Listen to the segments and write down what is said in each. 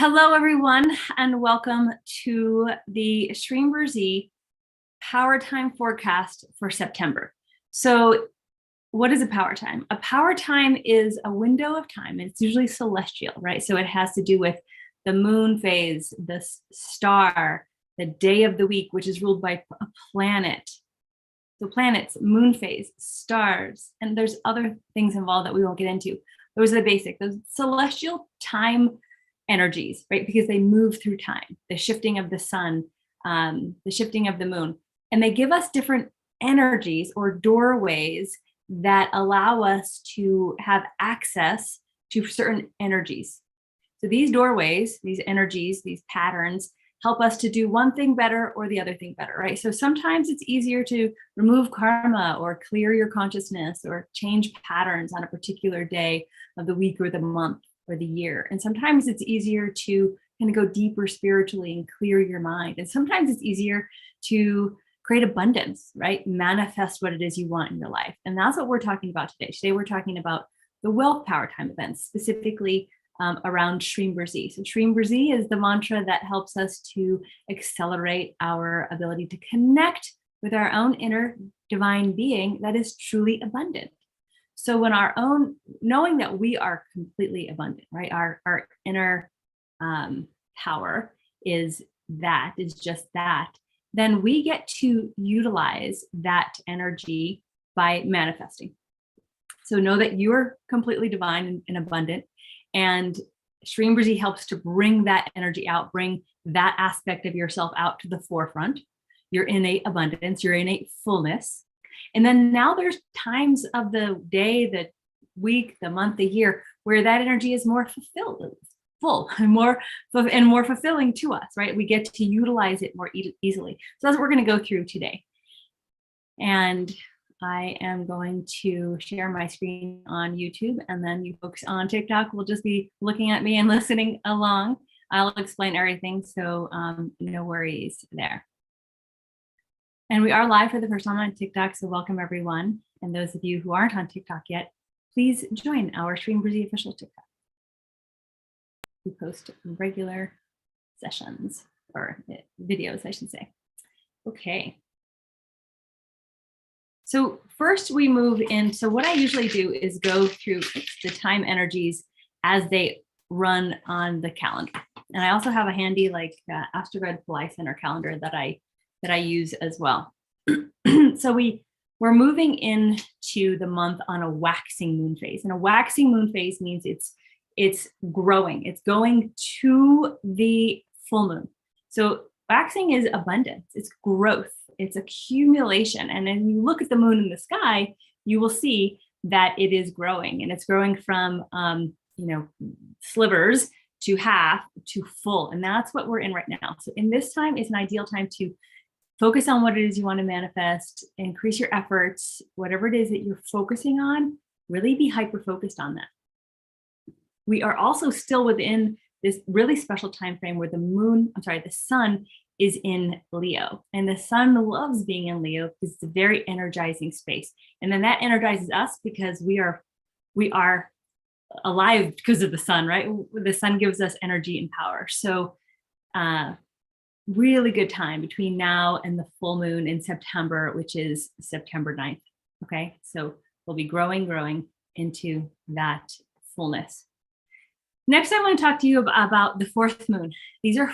Hello, everyone, and welcome to the Shreem Brzee Power Time forecast for September. So what is a power time? A power time is a window of time. It's usually celestial, right? So it has to do with the moon phase, the star, the day of the week, which is ruled by a planet. So planets, moon phase, stars, and there's other things involved that we won't get into. Those are the basic, those celestial time energies, right? Because they move through time, the shifting of the sun, the shifting of the moon, and they give us different energies or doorways that allow us to have access to certain energies. So these doorways, these energies, these patterns help us to do one thing better or the other thing better, right? So sometimes it's easier to remove karma or clear your consciousness or change patterns on a particular day of the week or the month or the year. And sometimes it's easier to kind of go deeper spiritually and clear your mind. And sometimes it's easier to create abundance, right? Manifest what it is you want in your life. And that's what we're talking about today. Today, we're talking about the wealth power time events, specifically around Shreem Brzee. So Shreem Brzee is the mantra that helps us to accelerate our ability to connect with our own inner divine being that is truly abundant. So when our own, knowing that we are completely abundant, right? Our inner power is just that, then we get to utilize that energy by manifesting. So know that you're completely divine and abundant, and Shreem Brzee helps to bring that energy out, bring that aspect of yourself out to the forefront, your innate abundance, your innate fullness. And then now there's times of the day, the week, the month, the year, where that energy is more full and more fulfilling to us, right? We get to utilize it more easily. So that's what we're going to go through today. And I am going to share my screen on YouTube, and then you folks on TikTok will just be looking at me and listening along. I'll explain everything, so no worries there. And we are live for the first time on TikTok, so welcome everyone. And those of you who aren't on TikTok yet, please join our Shreem Brzee official TikTok. We post regular sessions, or videos, I should say. Okay. So first we move in. So what I usually do is go through the time energies as they run on the calendar. And I also have a handy Astrological Pillai Center calendar that I use as well. So we're moving into the month on a waxing moon phase. And a waxing moon phase means it's growing. It's going to the full moon. So waxing is abundance, it's growth, it's accumulation. And then you look at the moon in the sky, you will see that it is growing, and it's growing from slivers to half to full. And that's what we're in right now. So in this time is an ideal time to focus on what it is you want to manifest, increase your efforts, whatever it is that you're focusing on, really be hyper-focused on that. We are also still within this really special time frame where the sun is in Leo. And the sun loves being in Leo because it's a very energizing space. And then that energizes us because we are alive because of the sun, right? The sun gives us energy and power. So really good time between now and the full moon in September, which is September 9th. Okay, so we'll be growing into that fullness. Next, I want to talk to you about the fourth moon. These are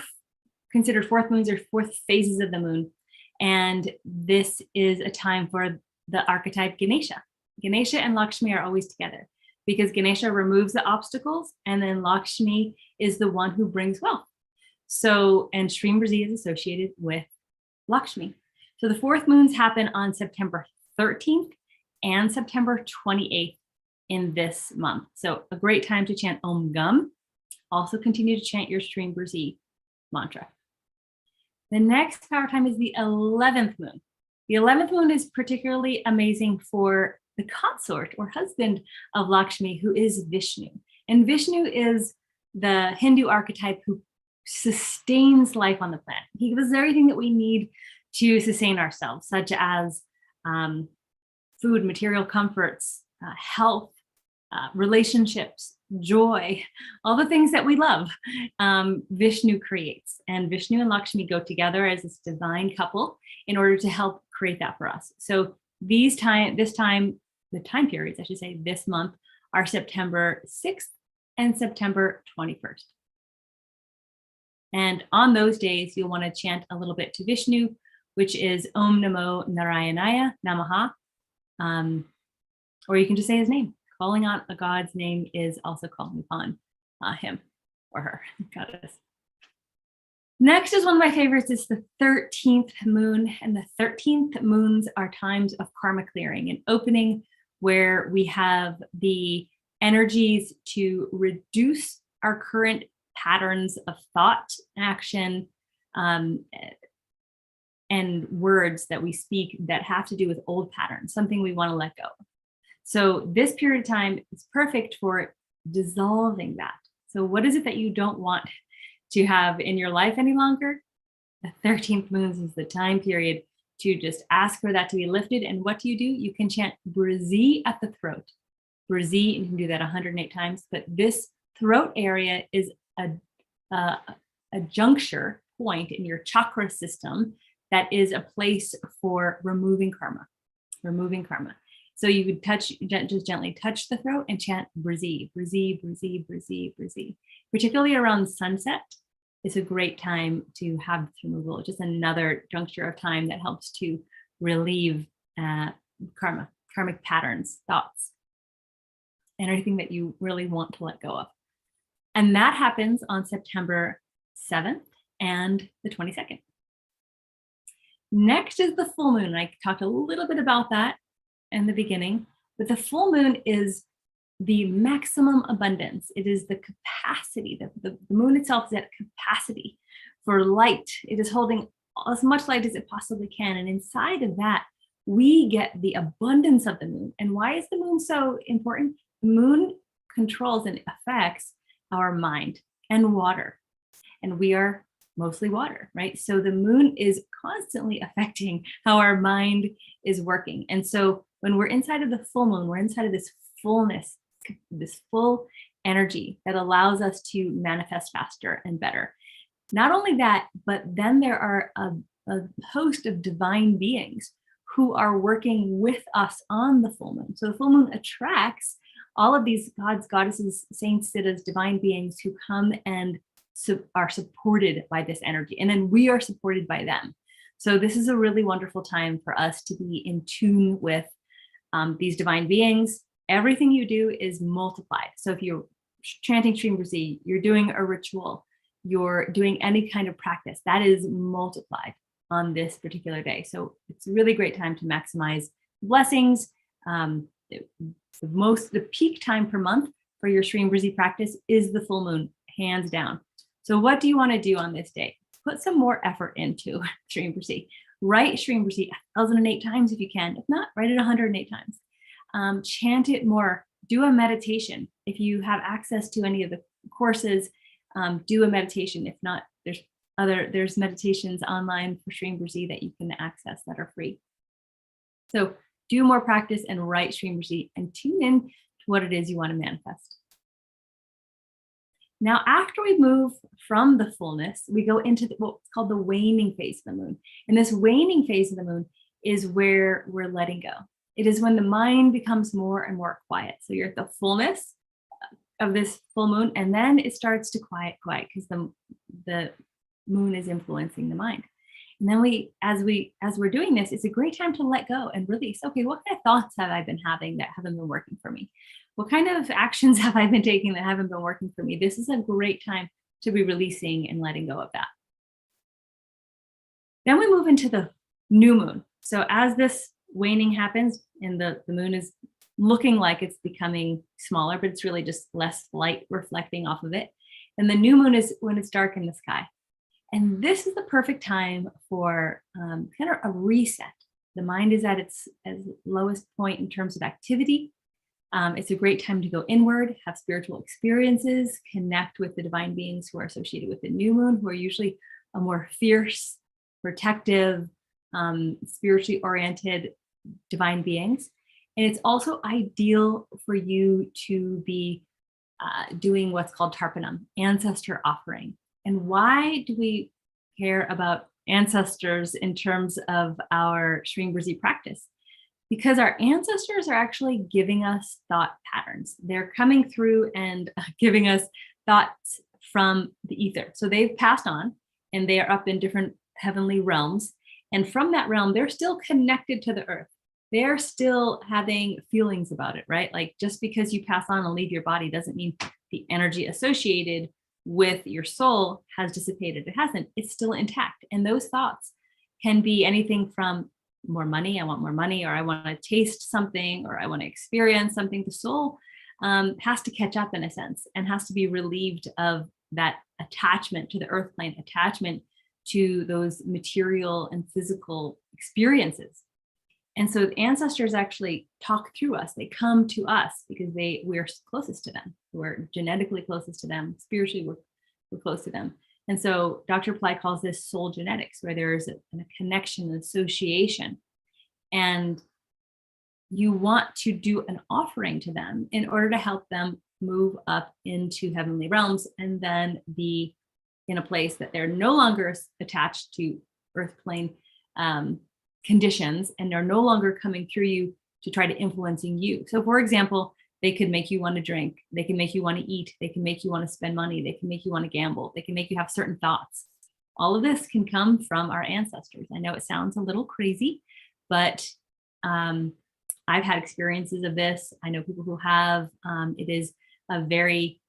considered fourth moons or fourth phases of the moon. And this is a time for the archetype Ganesha. Ganesha and Lakshmi are always together because Ganesha removes the obstacles, and then Lakshmi is the one who brings wealth. So, and Shreem Brzee is associated with Lakshmi. So the fourth moons happen on September 13th and September 28th in this month. So a great time to chant Om Gum. Also continue to chant your Shreem Brzee mantra. The next power time is the 11th moon. The 11th moon is particularly amazing for the consort or husband of Lakshmi, who is Vishnu. And Vishnu is the Hindu archetype who sustains life on the planet. He gives us everything that we need to sustain ourselves, such as food, material comforts, health, relationships, joy, all the things that we love, Vishnu creates. And Vishnu and Lakshmi go together as this divine couple in order to help create that for us. So the time periods, I should say, this month are September 6th and September 21st. And on those days, you'll want to chant a little bit to Vishnu, which is Om Namo Narayanaya Namaha. Or you can just say his name. Calling on a god's name is also calling upon him or her, goddess. Next is one of my favorites. It's the 13th moon. And the 13th moons are times of karma clearing and opening, where we have the energies to reduce our current patterns of thought, action, and words that we speak that have to do with old patterns, something we want to let go. So this period of time is perfect for dissolving that. So what is it that you don't want to have in your life any longer? The 13th moons is the time period to just ask for that to be lifted. And what do? You can chant Brzee at the throat. Brzee, and you can do that 108 times. But this throat area is a juncture point in your chakra system that is a place for removing karma. So you would just gently touch the throat and chant Brzee, Brzee, Brzee, Brzee, Brzee. Particularly around sunset, it's a great time to have this removal. Just another juncture of time that helps to relieve karmic patterns, thoughts, and anything that you really want to let go of. And that happens on September 7th and the 22nd. Next is the full moon. I talked a little bit about that in the beginning, but the full moon is the maximum abundance. It is the capacity, the moon itself is at capacity for light. It is holding as much light as it possibly can. And inside of that, we get the abundance of the moon. And why is the moon so important? The moon controls and affects our mind and water. And we are mostly water, right? So the moon is constantly affecting how our mind is working. And so when we're inside of the full moon, we're inside of this fullness, this full energy that allows us to manifest faster and better. Not only that, but then there are a host of divine beings who are working with us on the full moon. So the full moon attracts all of these gods, goddesses, saints, siddhas, divine beings who come and are supported by this energy. And then we are supported by them. So this is a really wonderful time for us to be in tune with these divine beings. Everything you do is multiplied. So if you're chanting Shreem Brzee, you're doing a ritual, you're doing any kind of practice, that is multiplied on this particular day. So it's a really great time to maximize blessings. The peak time per month for your Shreem Brzee practice is the full moon, hands down. So what do you want to do on this day? Put some more effort into Shreem Brzee. Write Shreem Brzee 1,008 times if you can. If not, write it 108 times. Chant it more. Do a meditation. If you have access to any of the courses, do a meditation. If not, there's meditations online for Shreem Brzee that you can access that are free. So do more practice and write Shreem Brzee and tune in to what it is you want to manifest. Now, after we move from the fullness, we go into what's called the waning phase of the moon. And this waning phase of the moon is where we're letting go. It is when the mind becomes more and more quiet. So you're at the fullness of this full moon, and then it starts to quiet because the moon is influencing the mind. And then as we're doing this, it's a great time to let go and release. Okay, what kind of thoughts have I been having that haven't been working for me? What kind of actions have I been taking that haven't been working for me? This is a great time to be releasing and letting go of that. Then we move into the new moon. So as this waning happens and the moon is looking like it's becoming smaller, but it's really just less light reflecting off of it. And the new moon is when it's dark in the sky. And this is the perfect time for kind of a reset. The mind is at its lowest point in terms of activity. It's a great time to go inward, have spiritual experiences, connect with the divine beings who are associated with the new moon, who are usually a more fierce, protective, spiritually oriented divine beings. And it's also ideal for you to be doing what's called Tarpanam, ancestor offering. And why do we care about ancestors in terms of our Shreem Brzee practice? Because our ancestors are actually giving us thought patterns. They're coming through and giving us thoughts from the ether. So they've passed on and they are up in different heavenly realms. And from that realm, they're still connected to the earth. They're still having feelings about it, right? Like just because you pass on and leave your body doesn't mean the energy associated with your soul has dissipated. It hasn't. It's still intact. And those thoughts can be anything from more money, I want more money, or I want to taste something, or I want to experience something. The soul has to catch up in a sense and has to be relieved of that attachment to the earth plane, attachment to those material and physical experiences. And so the ancestors actually talk through us. They come to us because we're closest to them. We're genetically closest to them. Spiritually, we're close to them. And so Dr. Pillai calls this soul genetics, where there is a connection, an association. And you want to do an offering to them in order to help them move up into heavenly realms and then be in a place that they're no longer attached to earth plane conditions, and they're no longer coming through you to try to influencing you. So for example, they could make you want to drink. They can make you want to eat. They can make you want to spend money. They can make you want to gamble. They can make you have certain thoughts. All of this can come from our ancestors. I know it sounds a little crazy, but I've had experiences of this. I know people who have. It is a very,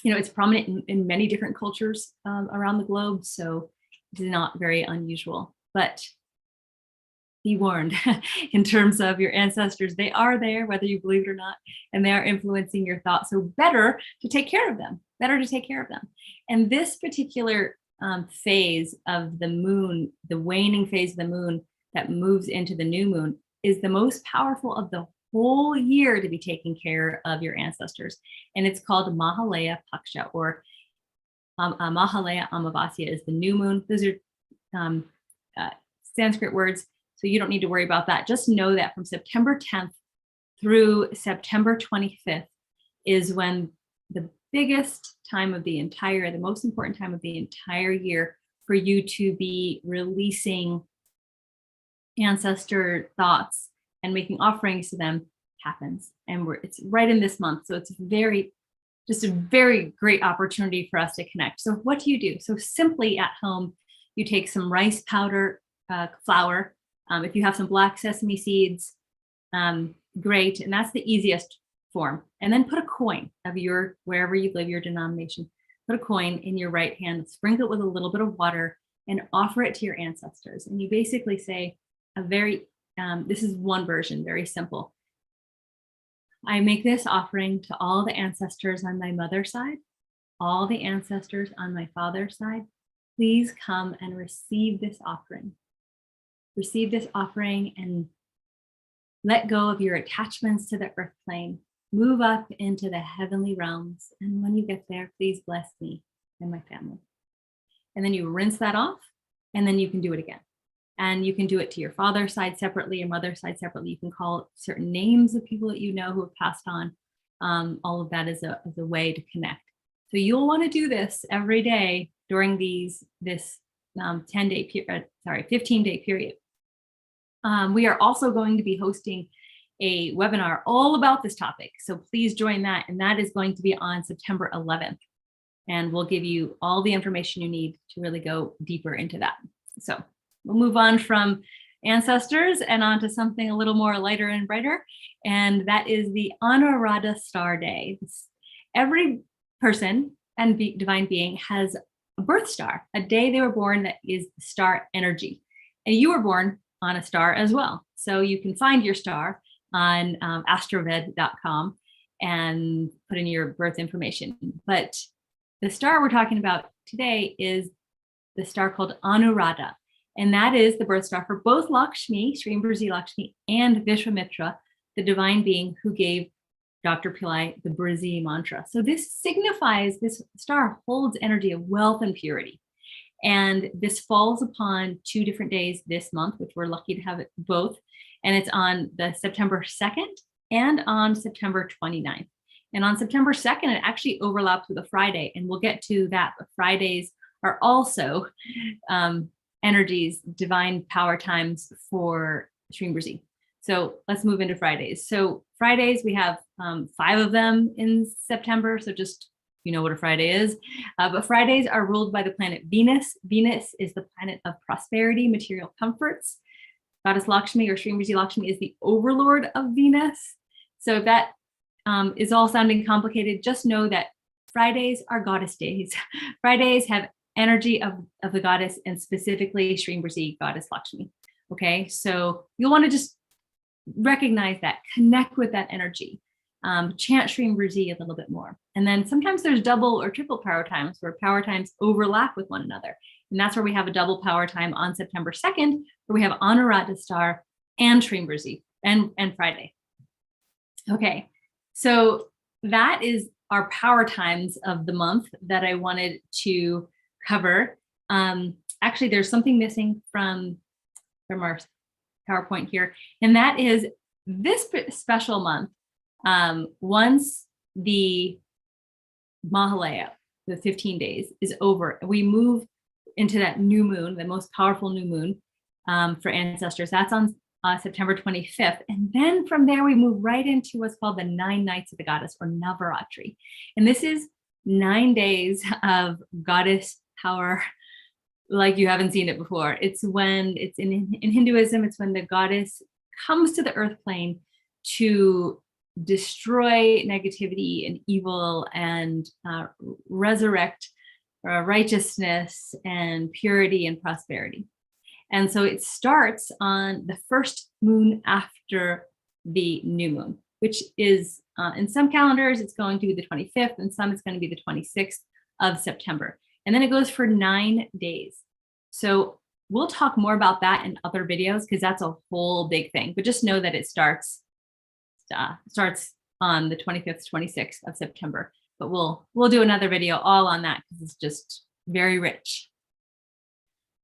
it's prominent in many different cultures around the globe. So it is not very unusual, but be warned in terms of your ancestors. They are there, whether you believe it or not, and they are influencing your thoughts. So better to take care of them, And this particular phase of the moon, the waning phase of the moon that moves into the new moon, is the most powerful of the whole year to be taking care of your ancestors. And it's called Mahalaya Paksha, or Mahalaya Amavasya is the new moon. Those are Sanskrit words. So you don't need to worry about that. Just know that from September 10th through September 25th is when the biggest time of the most important time of the entire year for you to be releasing ancestor thoughts and making offerings to them happens. And it's right in this month. So it's just a very great opportunity for us to connect. So what do? So simply at home, you take some rice powder, flour. If you have some black sesame seeds, great. And that's the easiest form. And then put a coin of wherever you live, your denomination, put a coin in your right hand, sprinkle it with a little bit of water, and offer it to your ancestors. And you basically say this is one version, very simple. I make this offering to all the ancestors on my mother's side, all the ancestors on my father's side. Please come and receive this offering. Receive this offering and let go of your attachments to the earth plane. Move up into the heavenly realms. And when you get there, please bless me and my family. And then you rinse that off, and then you can do it again. And you can do it to your father's side separately, your mother's side separately. You can call certain names of people that you know who have passed on. All of that is a way to connect. So you'll want to do this every day during this 15-day period. We are also going to be hosting a webinar all about this topic. So please join that. And that is going to be on September 11th. And we'll give you all the information you need to really go deeper into that. So we'll move on from ancestors and on to something a little more lighter and brighter. And that is the Anuradha Star Day. Every person and divine being has a birth star, a day they were born that is star energy. And you were born on a star as well. So you can find your star on astroved.com and put in your birth information. But the star we're talking about today is the star called Anuradha. And that is the birth star for both Lakshmi, Shreem Brzee Lakshmi, and Vishwamitra, the divine being who gave Dr. Pillai the Brzee mantra. So this star holds energy of wealth and purity. And this falls upon 2 different days this month, which we're lucky to have it both. And it's on the September 2nd and on September 29th. And on September 2nd, it actually overlaps with a Friday, and we'll get to that. But Fridays are also energies, divine power times for Shreem Brzee. So let's move into Fridays. So Fridays, we have 5 of them in September. So just, you know what a Friday is. But Fridays are ruled by the planet Venus. Venus is the planet of prosperity, material comforts. Goddess Lakshmi, or Shreem Brzee Lakshmi, is the overlord of Venus. So if that is all sounding complicated, just know that Fridays are goddess days. Fridays have energy of the goddess, and specifically Shreem Brzee, goddess Lakshmi. Okay, so you'll want to just recognize that, connect with that energy, chant Shreem Brzee a little bit more. And then sometimes there's double or triple power times where power times overlap with one another. And that's where we have a double power time on September 2nd, where we have Anuradha Star and Shreem Brzee and Friday. Okay, so that is our power times of the month that I wanted to cover. Actually, there's something missing from our PowerPoint here, and that is this special month. Once the Mahalaya, the 15 days, is over, we move into that new moon, the most powerful new moon for ancestors. That's on September 25th. And then from there, we move right into what's called the 9 nights of the goddess, or Navaratri. And this is 9 days of goddess power like you haven't seen it before. It's when it's in Hinduism, it's when the goddess comes to the earth plane to destroy negativity and evil and resurrect righteousness and purity and prosperity. And so it starts on the first moon after the new moon, which is in some calendars, it's going to be the 25th, and some it's going to be the 26th of September. And then it goes for 9 days. So we'll talk more about that in other videos, because that's a whole big thing. But just know that it starts on the 25th, 26th of September. But we'll do another video all on that, because it's just very rich.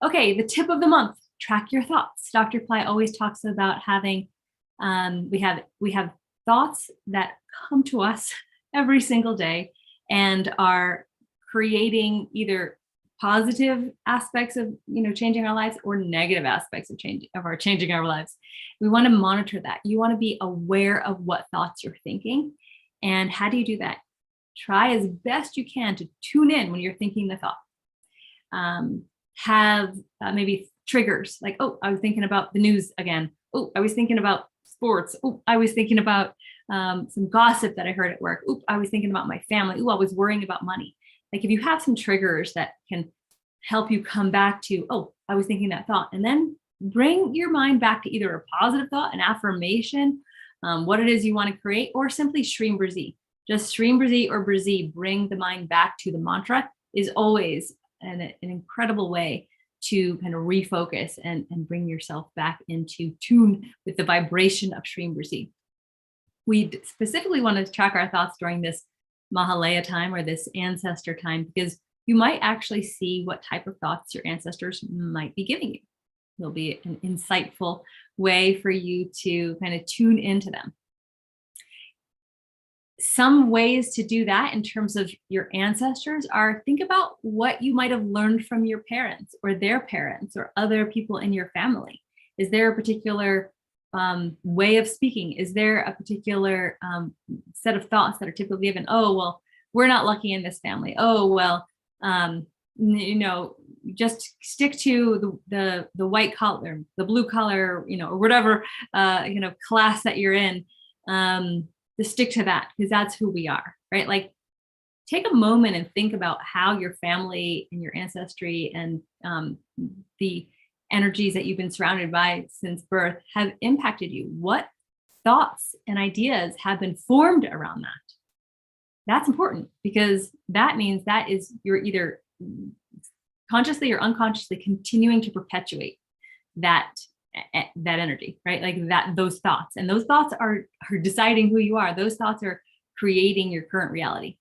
Okay, the tip of the month: track your thoughts. Dr. Pillai always talks about having we have thoughts that come to us every single day and are creating either positive aspects of changing our lives, or negative aspects of changing our lives. We want to monitor that. You want to be aware of what thoughts you're thinking. And how do you do that? Try as best you can to tune in when you're thinking the thought. Have maybe triggers, like, oh, I was thinking about the news again. Oh, I was thinking about sports. Oh, I was thinking about some gossip that I heard at work. Oh, I was thinking about my family. Oh, I was worrying about money. Like, if you have some triggers that can help you come back to, oh, I was thinking that thought, and then bring your mind back to either a positive thought, an affirmation, what it is you want to create, or simply Shreem Brzee. Just Shreem Brzee or Brzee, bring the mind back to the mantra, is always an incredible way to kind of refocus and bring yourself back into tune with the vibration of Shreem Brzee. We specifically want to track our thoughts during this Mahalaya time, or this ancestor time, because you might actually see what type of thoughts your ancestors might be giving you. It'll be an insightful way for you to kind of tune into them. Some ways to do that in terms of your ancestors are, think about what you might have learned from your parents or their parents or other people in your family. Is there a particular way of speaking? Is there a particular set of thoughts that are typically given? Oh, well, we're not lucky in this family. Oh, well, just stick to the white collar, the blue collar, or whatever, class that you're in. To stick to that, because that's who we are, right? Like, take a moment and think about how your family and your ancestry and the energies that you've been surrounded by since birth have impacted you. What thoughts and ideas have been formed around that? That's important, because that means that is, you're either consciously or unconsciously continuing to perpetuate that energy, right? Like those thoughts, and those thoughts are deciding who you are. Those thoughts are creating your current reality.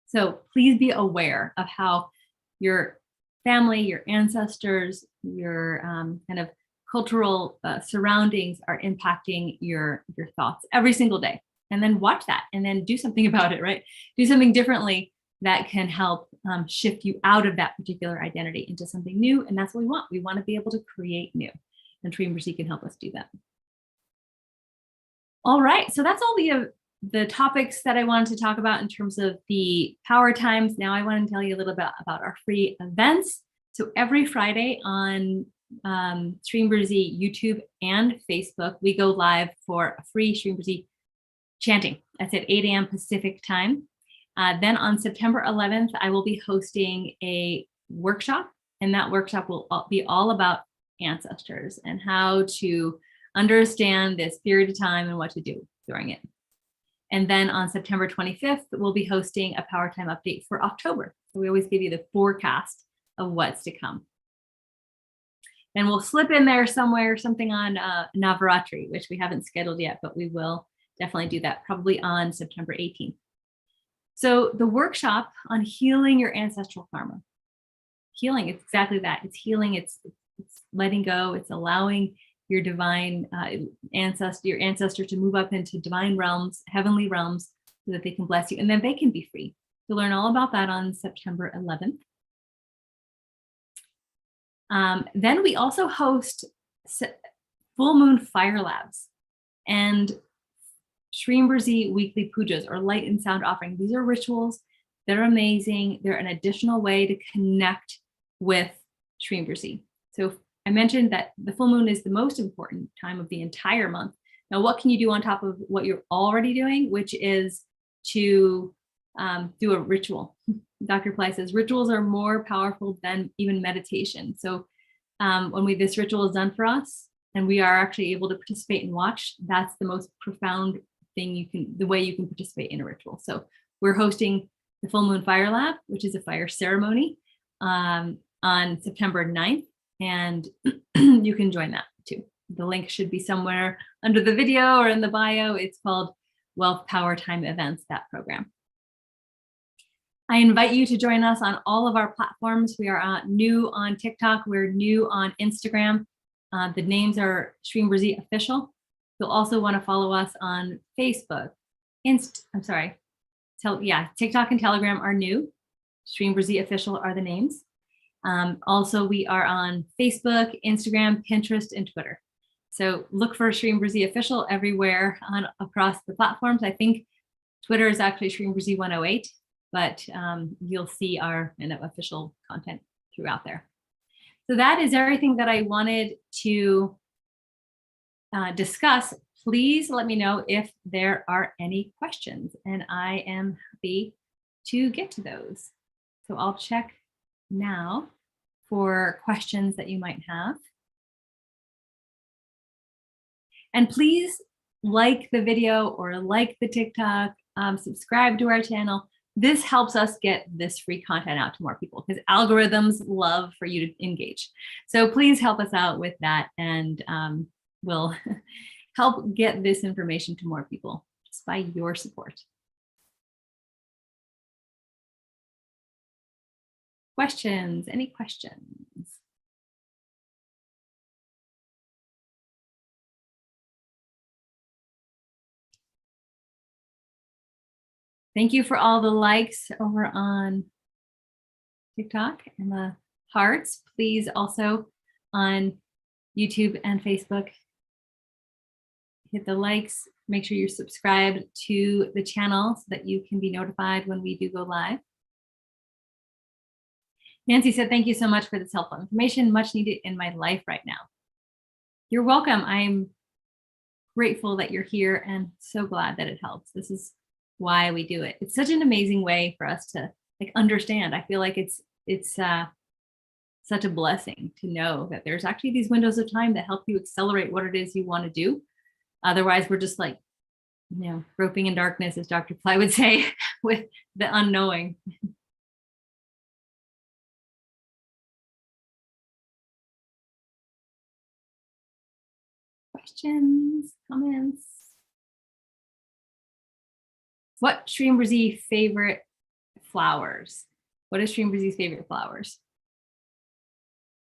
So please be aware of how your family, your ancestors, your kind of cultural surroundings are impacting your thoughts every single day. and then watch that and then do something about it, right? Do something differently that can help shift you out of that particular identity into something new. And that's what we want. We want to be able to create new. And Shreem Brzee can help us do that. All right, so that's all the topics that I wanted to talk about in terms of the Power Times. Now I want to tell you a little bit about our free events. So every Friday on Shreem Brzee YouTube and Facebook, we go live for a free Shreem Brzee chanting. That's at 8 a.m. Pacific time. Then on September 11th, I will be hosting a workshop, and that workshop will be all about ancestors and how to understand this period of time and what to do during it. And then on September 25th, we'll be hosting a Power Time update for October. So we always give you the forecast of what's to come. And we'll slip in there somewhere something on Navaratri, which we haven't scheduled yet, but we will definitely do that probably on September 18th. So the workshop on healing your ancestral karma. Healing, it's exactly that. It's healing, it's letting go, it's allowing your divine your ancestor to move up into divine realms, heavenly realms, so that they can bless you, and then they can be free. You'll learn all about that on September 11th. Then we also host full moon fire labs and Shreem Brzee weekly pujas, or light and sound offering. These are rituals that are amazing. They're an additional way to connect with Shreem Brzee. So I mentioned that the full moon is the most important time of the entire month. Now, what can you do on top of what you're already doing, which is to do a ritual? Dr. Pillai says rituals are more powerful than even meditation. So when this ritual is done for us and we are actually able to participate and watch, that's the most profound thing the way you can participate in a ritual. So we're hosting the Full Moon Fire Lab, which is a fire ceremony on September 9th. And you can join that too. The link should be somewhere under the video or in the bio. It's called Wealth Powertime Events, that program. I invite you to join us on all of our platforms. We are new on TikTok. We're new on Instagram. The names are Shreem Brzee Official. You'll also want to follow us on Facebook. TikTok and Telegram are new. Shreem Brzee Official are the names. Also, we are on Facebook, Instagram, Pinterest, and Twitter. So look for Shreem Brzee Official everywhere across the platforms. I think Twitter is actually Shreem Brzee 108, but you'll see our official content throughout there. So that is everything that I wanted to discuss. Please let me know if there are any questions, and I am happy to get to those. So I'll check now for questions that you might have. And please like the video or like the TikTok, subscribe to our channel. This helps us get this free content out to more people because algorithms love for you to engage. So please help us out with that, and we'll help get this information to more people just by your support. Questions? Any questions? Thank you for all the likes over on TikTok and the hearts. Please also on YouTube and Facebook, hit the likes. Make sure you're subscribed to the channel so that you can be notified when we do go live. Nancy said, thank you so much for this helpful information, much needed in my life right now. You're welcome. I'm grateful that you're here and so glad that it helps. This is why we do it. It's such an amazing way for us to understand. I feel like it's such a blessing to know that there's actually these windows of time that help you accelerate what it is you want to do. Otherwise, we're just groping in darkness, as Dr. Pillai would say, with the unknowing. Questions, comments? What Shreem Brzee favorite flowers? What is Shreem Brzee's favorite flowers?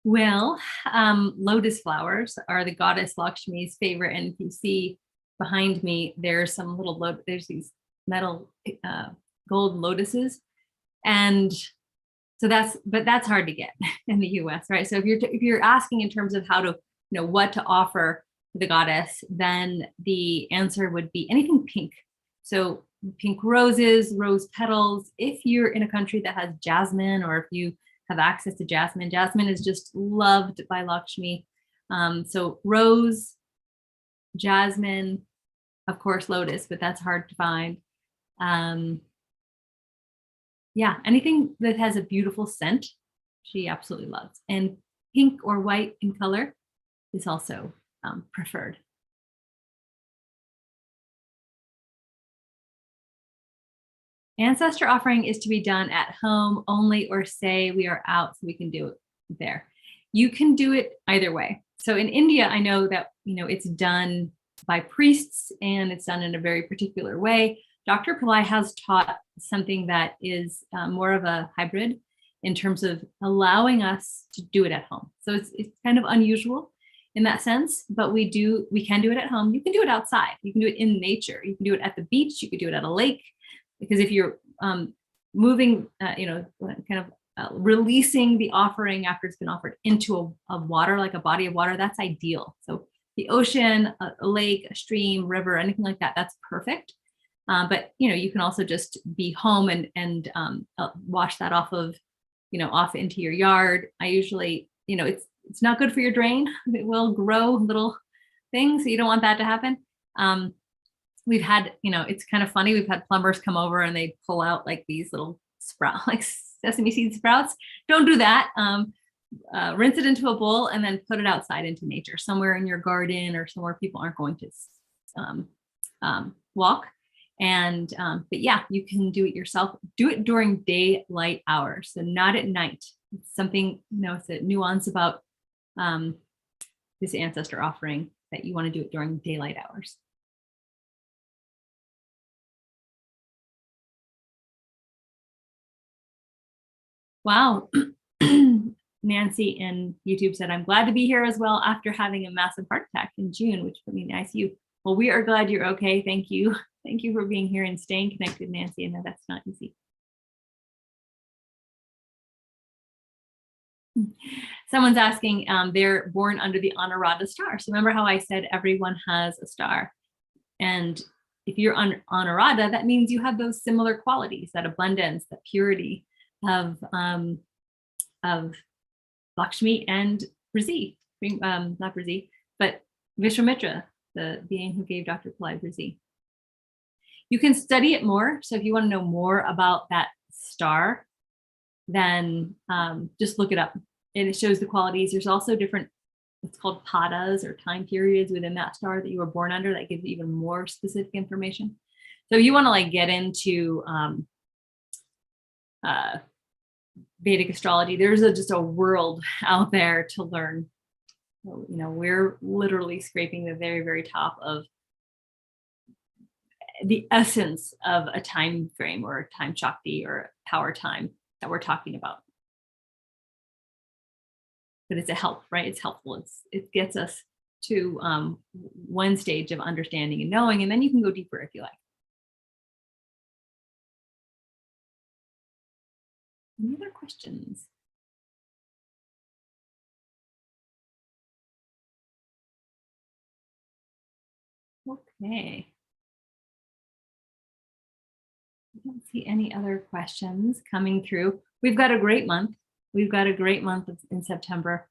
Well, lotus flowers are the goddess Lakshmi's favorite. And if you see behind me, there's some little, there's these metal gold lotuses. And so that's hard to get in the US, right? So if you're asking in terms of how to, what to offer the goddess, then the answer would be anything pink. So pink roses, rose petals. If you're in a country that has jasmine, or if you have access to jasmine, jasmine is just loved by Lakshmi. So rose, jasmine, of course, lotus, but that's hard to find. Yeah, anything that has a beautiful scent, she absolutely loves. And pink or white in color is also preferred. Ancestor offering is to be done at home only, or say we are out so we can do it there. You can do it either way. So in India, I know that, it's done by priests and it's done in a very particular way. Dr. Pillai has taught something that is more of a hybrid in terms of allowing us to do it at home. So it's kind of unusual in that sense, but we can do it at home. You can do it outside. You can do it in nature. You can do it at the beach. You can do it at a lake. Because if you're moving, releasing the offering after it's been offered into a water, like a body of water, that's ideal. So the ocean, a lake, a stream, river, anything like that, that's perfect. But you can also just be home and wash that off into your yard. I usually, it's not good for your drain. It will grow little things, so you don't want that to happen. We've had, it's kind of funny. We've had plumbers come over and they pull out like these little like sesame seed sprouts. Don't do that. Rinse it into a bowl and then put it outside into nature, somewhere in your garden or somewhere people aren't going to walk. And, but yeah, you can do it yourself. Do it during daylight hours, so not at night. It's something, it's a nuance about this ancestor offering that you want to do it during daylight hours. Wow. Nancy in YouTube said, I'm glad to be here as well after having a massive heart attack in June, which put me in the ICU. Well, we are glad you're okay. Thank you. Thank you for being here and staying connected, Nancy. I know that's not easy. Someone's asking, they're born under the Anuradha star. So remember how I said everyone has a star? And if you're on Anuradha, that means you have those similar qualities, that abundance, that purity of Lakshmi and Brzee, not Brzee, but Vishwamitra, the being who gave Dr. Pillai Brzee. You can study it more. So if you want to know more about that star, then just look it up. And it shows the qualities. There's also different, it's called padas, or time periods within that star that you were born under, that gives you even more specific information. So if you want to get into Vedic astrology, there's just a world out there to learn. We're literally scraping the very, very top of the essence of a time frame, or a time Shakti, or a power time that we're talking about. But it's a help, right? It's helpful. It gets us to one stage of understanding and knowing, and then you can go deeper if you like. Any other questions? Okay. I don't see any other questions coming through. We've got a great month. We've got a great month in September.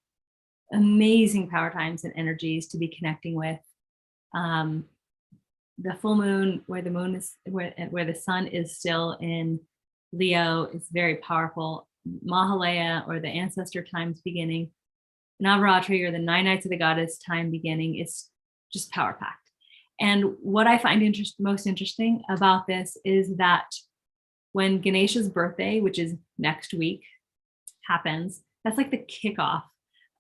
Amazing power times and energies to be connecting with. The full moon, where the moon is, where the sun is still in Leo, is very powerful. Mahalaya, or the ancestor times beginning. Navaratri, or the 9 nights of the goddess time beginning, is just power packed. And what I find most interesting about this is that when Ganesha's birthday, which is next week, happens, that's like the kickoff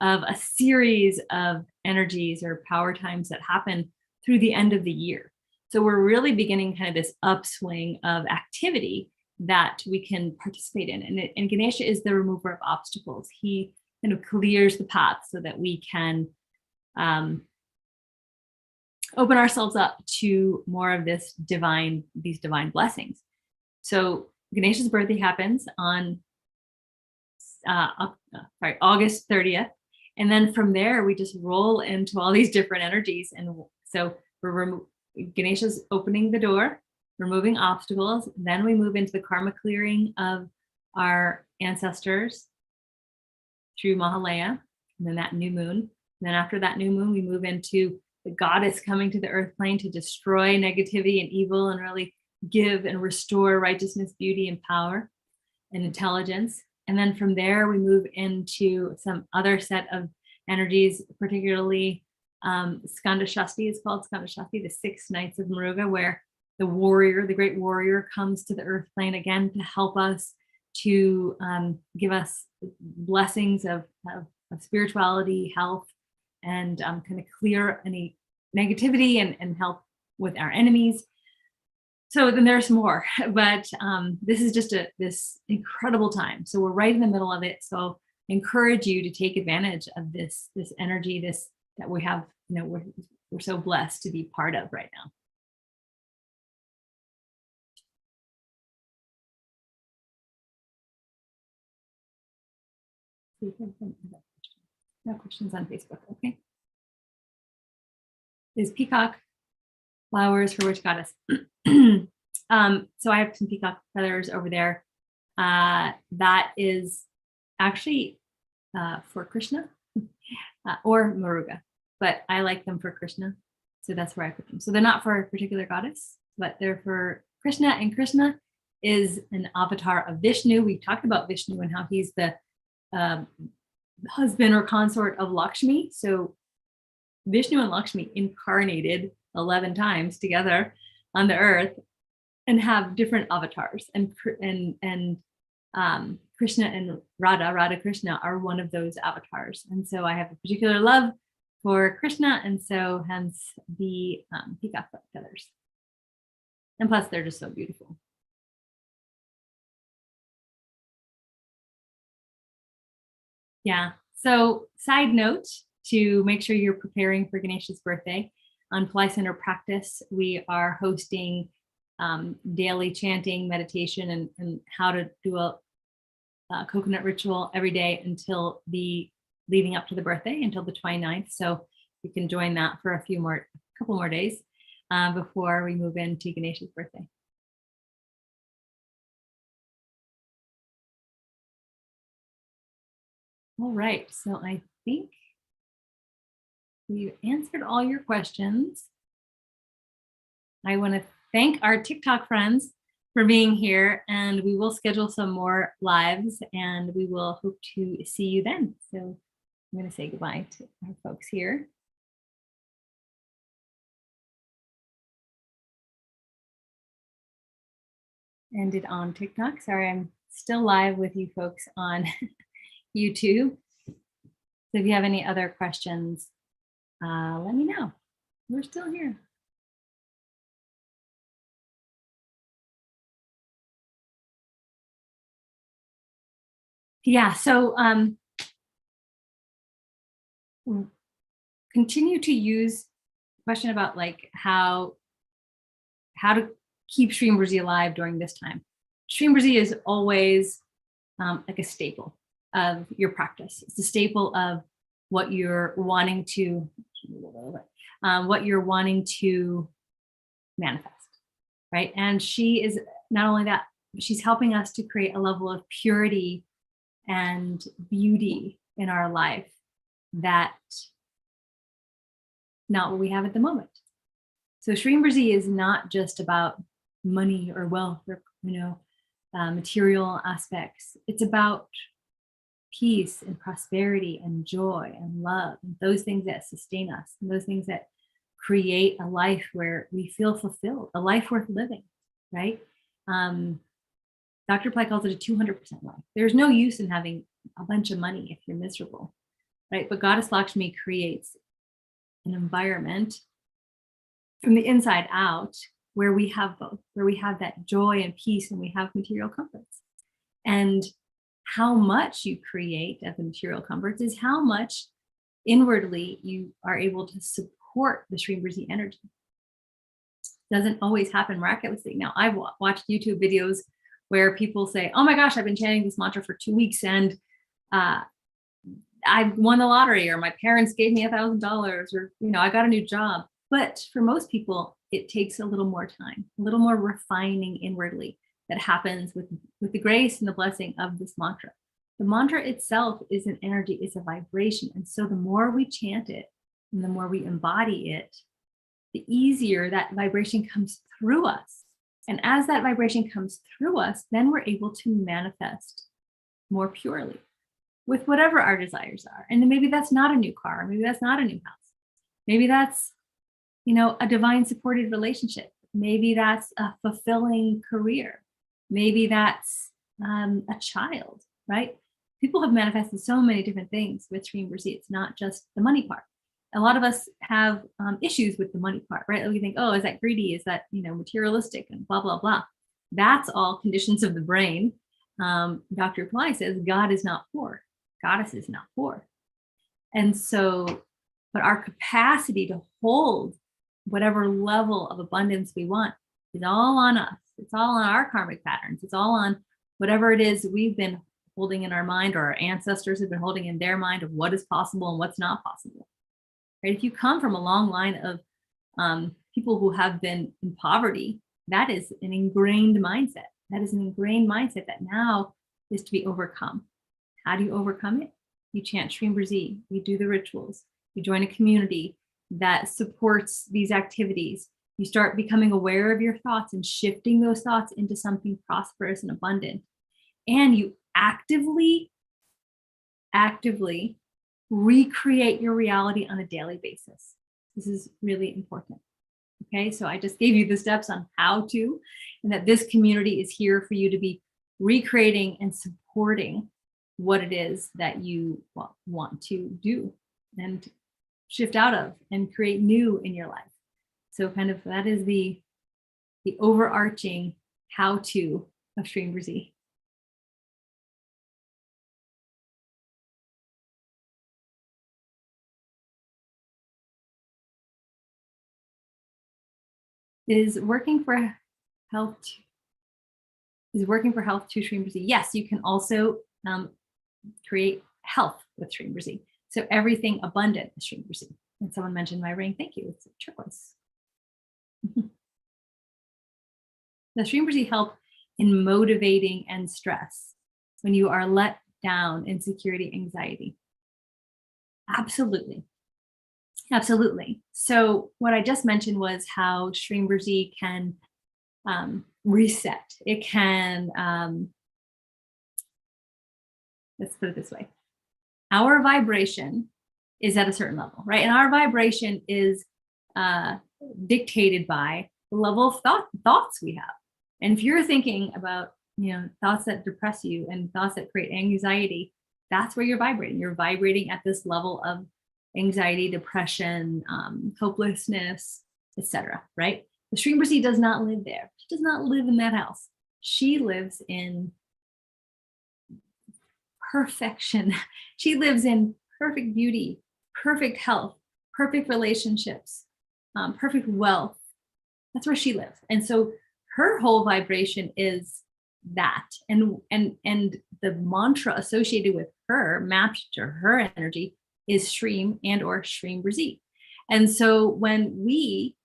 of a series of energies or power times that happen through the end of the year. So we're really beginning kind of this upswing of activity that we can participate in. And Ganesha is the remover of obstacles. He kind of clears the path so that we can open ourselves up to more of these divine blessings. So Ganesha's birthday happens on August 30th. And then from there, we just roll into all these different energies. And so Ganesha's opening the door, removing obstacles. Then we move into the karma clearing of our ancestors through Mahalaya, and then that new moon. And then after that new moon, we move into the goddess coming to the earth plane to destroy negativity and evil and really give and restore righteousness, beauty, and power and intelligence. And then from there, we move into some other set of energies, particularly Skanda Shasti is called Skanda Shasti, the 6 nights of Muruga, where the warrior, the great warrior, comes to the earth plane again to help us, to give us blessings of spirituality, health, and kind of clear any negativity and help with our enemies. So then there's more, but this is just this incredible time. So we're right in the middle of it. So I encourage you to take advantage of this energy, that we have, we're so blessed to be part of right now. No questions on Facebook. Okay. Is peacock flowers for which goddess? So I have some peacock feathers over there. That is actually for Krishna or Muruga, but I like them for Krishna. So that's where I put them. So they're not for a particular goddess, but they're for Krishna. And Krishna is an avatar of Vishnu. We talked about Vishnu and how he's the husband or consort of Lakshmi. So Vishnu and Lakshmi incarnated 11 times together on the earth and have different avatars. And Krishna and Radha Krishna are one of those avatars. And so I have a particular love for Krishna, and so hence the peacock feathers. And plus, they're just so beautiful. Yeah. So side note, to make sure you're preparing for Ganesha's birthday, on Pillai Center Practice, we are hosting daily chanting, meditation, and how to do a coconut ritual every day until leading up to the birthday, until the 29th. So you can join that for a couple more days before we move into Ganesha's birthday. All right, so I think we've answered all your questions. I want to thank our TikTok friends for being here, and we will schedule some more lives, and we will hope to see you then. So I'm going to say goodbye to our folks here. Ended on TikTok. Sorry, I'm still live with you folks on YouTube. So if you have any other questions, let me know. We're still here. Yeah, so continue to use question about like how to keep Shreem Brzee alive during this time. Shreem Brzee is always like a staple of your practice. It's a staple of what you're wanting to manifest, right? And she is not only that, she's helping us to create a level of purity and beauty in our life that not what we have at the moment. So Shreem Brzee is not just about money or wealth or material aspects. It's about peace and prosperity and joy and love, and those things that sustain us, and those things that create a life where we feel fulfilled, a life worth living, right? Dr. Pillai calls it a 200% life. There's no use in having a bunch of money if you're miserable, right? But Goddess Lakshmi creates an environment from the inside out where we have both, where we have that joy and peace, and we have material comforts. And how much you create of the material comforts is how much inwardly you are able to support support the Shreem Brzee energy. Doesn't always happen miraculously. Now, I've watched YouTube videos where people say, oh my gosh, I've been chanting this mantra for 2 weeks and I won the lottery, or my parents gave me $1,000, or, I got a new job. But for most people, it takes a little more time, a little more refining inwardly that happens with the grace and the blessing of this mantra. The mantra itself is an energy, it's a vibration. And so the more we chant it and the more we embody it, the easier that vibration comes through us. And as that vibration comes through us, then we're able to manifest more purely with whatever our desires are. And maybe that's not a new car, maybe that's not a new house. Maybe that's, a divine supported relationship. Maybe that's a fulfilling career. Maybe that's a child, right? People have manifested so many different things with Shreem Brzee. It's not just the money part. A lot of us have issues with the money part, right? We think, oh, is that greedy? Is that, materialistic and blah, blah, blah. That's all conditions of the brain. Dr. Pillai says God is not poor. Goddess is not poor. And so, but our capacity to hold whatever level of abundance we want is all on us. It's all on our karmic patterns. It's all on whatever it is we've been holding in our mind, or our ancestors have been holding in their mind, of what is possible and what's not possible. Right? If you come from a long line of people who have been in poverty, that is an ingrained mindset. That is an ingrained mindset that now is to be overcome. How do you overcome it? You chant Shreem Brzee, you do the rituals, you join a community that supports these activities. You start becoming aware of your thoughts and shifting those thoughts into something prosperous and abundant. And you actively recreate your reality on a daily basis. This is really important. Okay, so I just gave you the steps on how to, and that this community is here for you to be recreating and supporting what it is that you want to do and shift out of and create new in your life. So kind of that is the overarching how-to of Shreem Brzee. Is working for health to Shreem Brzee? Yes, you can also create health with Shreem Brzee. So everything abundant is Shreem Brzee. And someone mentioned my ring. Thank you. It's a turquoise. The Shreem Brzee help in motivating and stress when you are let down, insecurity, anxiety. Absolutely. Absolutely. So what I just mentioned was how Shreem Brzee can reset. It can, let's put it this way. Our vibration is at a certain level, right? And our vibration is dictated by the level of thoughts we have. And if you're thinking about, thoughts that depress you and thoughts that create anxiety, that's where you're vibrating. You're vibrating at this level of anxiety, depression, hopelessness, etc. Right? The Shreem Brzee does not live there. She does not live in that house. She lives in perfection. She lives in perfect beauty, perfect health, perfect relationships, perfect wealth. That's where she lives. And so her whole vibration is that. And the mantra associated with her, mapped to her energy, is Shreem and or Shreem Brzee. And so when we,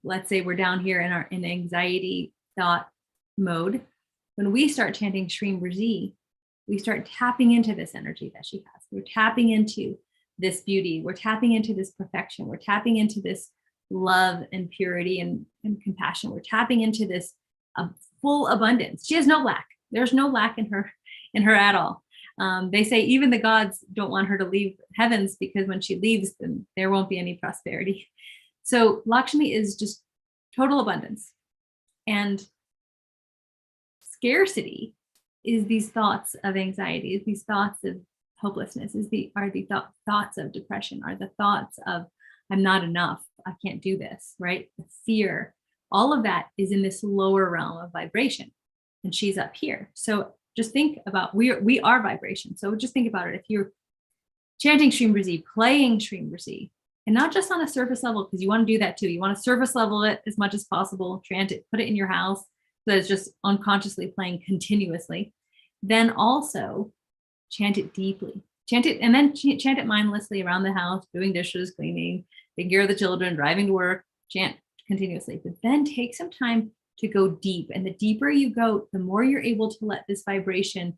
let's say we're down here in anxiety thought mode, when we start chanting Shreem Brzee, we start tapping into this energy that she has. We're tapping into this beauty. We're tapping into this perfection. We're tapping into this love and purity and compassion. We're tapping into this full abundance. She has no lack. There's no lack in her at all. They say even the gods don't want her to leave heavens, because when she leaves, then there won't be any prosperity. So Lakshmi is just total abundance. And scarcity is these thoughts of anxiety, is these thoughts of hopelessness, are the thoughts of depression, are the thoughts of I'm not enough, I can't do this, right? The fear, all of that is in this lower realm of vibration, and she's up here. So just think about, we are vibration. So just think about it. If you're chanting Shreem Brzee, playing Shreem Brzee, And not just on a surface level, because you want to do that too. You want to surface level it as much as possible, chant it, put it in your house so that it's just unconsciously playing continuously. Then also chant it deeply. Chant it, and then chant it mindlessly around the house, doing dishes, cleaning, taking care of the children, driving to work, chant continuously. But then take some time to go deep. And the deeper you go, the more you're able to let this vibration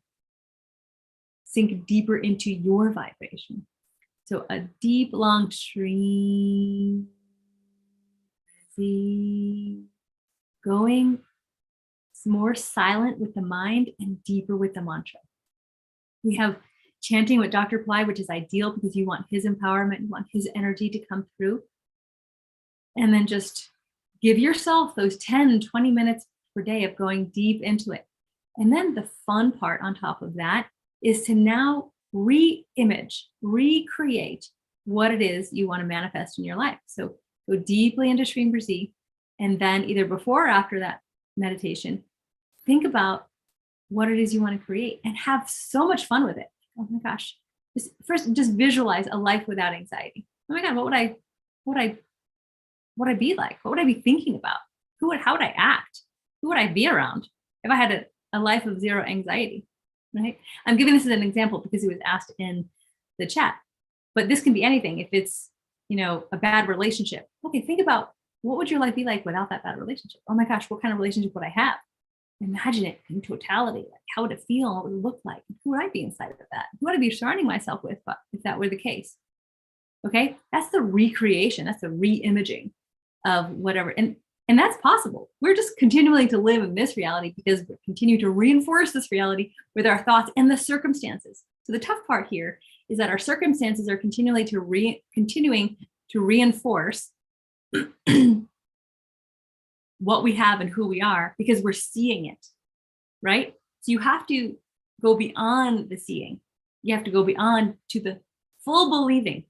sink deeper into your vibration. So a deep, long Shreem Brzee, going more silent with the mind and deeper with the mantra. We have chanting with Dr. Pillai, which is ideal because you want his empowerment, you want his energy to come through. And then just give yourself those 10, 20 minutes per day of going deep into it. And then the fun part on top of that is to now re-image, recreate what it is you want to manifest in your life. So go deeply into Shreem Brzee, and then either before or after that meditation, think about what it is you want to create and have so much fun with it. Oh my gosh. Just visualize a life without anxiety. Oh my God, what would I be like? What would I be thinking about? How would I act? Who would I be around if I had a life of zero anxiety? Right? I'm giving this as an example because it was asked in the chat, but this can be anything. If it's, a bad relationship, okay, think about what would your life be like without that bad relationship? Oh my gosh, what kind of relationship would I have? Imagine it in totality. Like, how would it feel? What would it look like? Who would I be inside of that? Who would I be surrounding myself with if that were the case? Okay, that's the recreation. That's the re-imaging of whatever. And that's possible. We're just continuing to live in this reality because we continue to reinforce this reality with our thoughts and the circumstances. So the tough part here is that our circumstances are continuing to reinforce what we have and who we are because we're seeing it, right? So you have to go beyond the seeing. You have to go beyond to the full believing.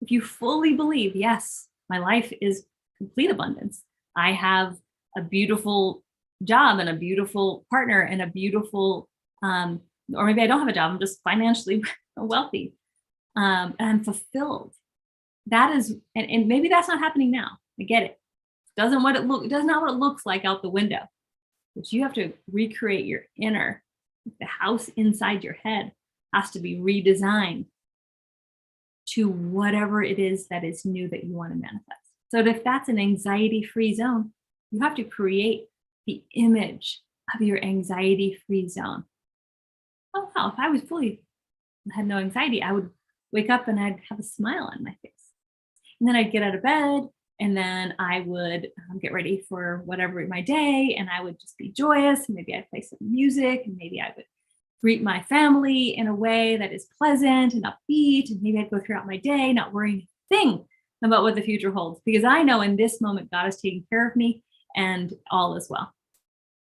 If you fully believe, yes, my life is complete abundance. I have a beautiful job and a beautiful partner and a beautiful, or maybe I don't have a job, I'm just financially wealthy, and I'm fulfilled. That is, and maybe that's not happening now. I get it. It does not what it looks like out the window. But you have to recreate your inner. The house inside your head has to be redesigned to whatever it is that is new that you want to manifest. So if that's an anxiety-free zone, you have to create the image of your anxiety-free zone. Oh wow, if I had no anxiety, I would wake up and I'd have a smile on my face. And then I'd get out of bed and then I would get ready for whatever my day, and I would just be joyous. And maybe I'd play some music, and maybe I would greet my family in a way that is pleasant and upbeat. And maybe I'd go throughout my day not worrying a thing about what the future holds, because I know in this moment, God is taking care of me and all is well.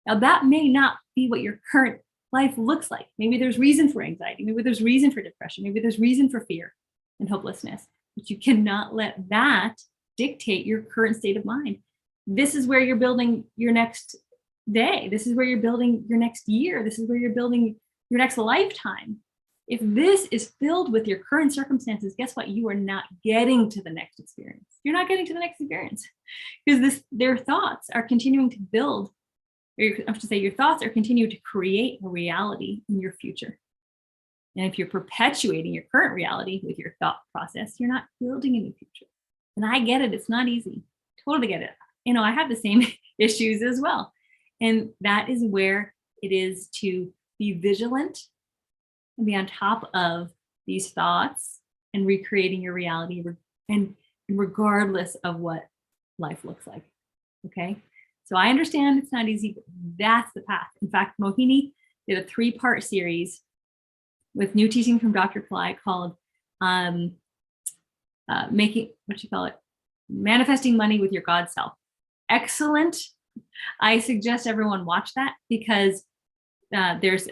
Now that may not be what your current life looks like. Maybe there's reason for anxiety. Maybe there's reason for depression. Maybe there's reason for fear and hopelessness, but you cannot let that dictate your current state of mind. This is where you're building your next day. This is where you're building your next year. This is where you're building your next lifetime. If this is filled with your current circumstances, guess what? You are not getting to the next experience. You're not getting to the next experience because their thoughts are continuing to build, or I should say your thoughts are continuing to create a reality in your future. And if you're perpetuating your current reality with your thought process, you're not building a new future. And I get it. It's not easy. Totally get it. I have the same issues as well. And that is where it is to be vigilant and be on top of these thoughts and recreating your reality, and regardless of what life looks like. Okay. So I understand it's not easy, but that's the path. In fact, Mohini did a 3-part series with new teaching from Dr. Pillai called manifesting money with your God self. Excellent. I suggest everyone watch that because there's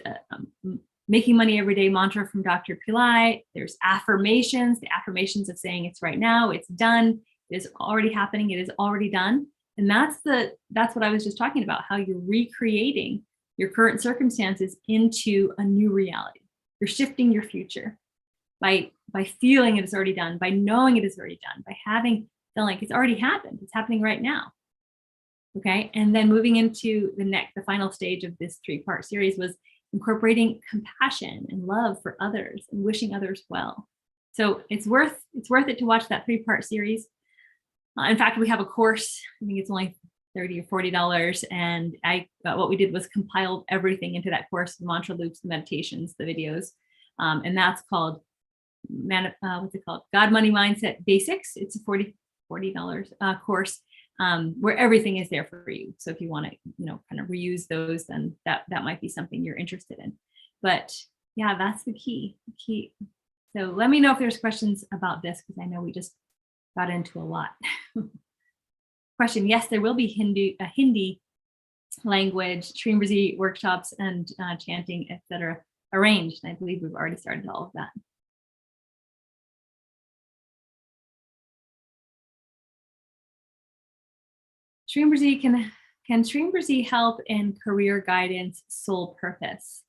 making money every day mantra from Dr. Pillai. There's affirmations, the affirmations of saying it's right now, it's done, it is already happening, it is already done. And that's what I was just talking about, how you're recreating your current circumstances into a new reality. You're shifting your future. by feeling it is already done, by knowing it is already done, by feeling like it's already happened. It's happening right now. Okay. And then moving into the final stage of this 3-part series was incorporating compassion and love for others and wishing others well. So it's worth it to watch that 3-part series. In fact, we have a course. I think it's only $30 or $40, and what we did was compiled everything into that course: the mantra loops, the meditations, the videos, and that's called what's it called? God Money Mindset Basics. It's a $40 course where everything is there for you. So if you want to, kind of reuse those, then that might be something you're interested in. But yeah, that's the key. So let me know if there's questions about this, because I know we just got into a lot. Question: yes, there will be Hindi language, Shreem Brzee workshops and chanting, etc. arranged. And I believe we've already started all of that. Shreem Brzee, can Shreem Brzee help in career guidance, soul purpose?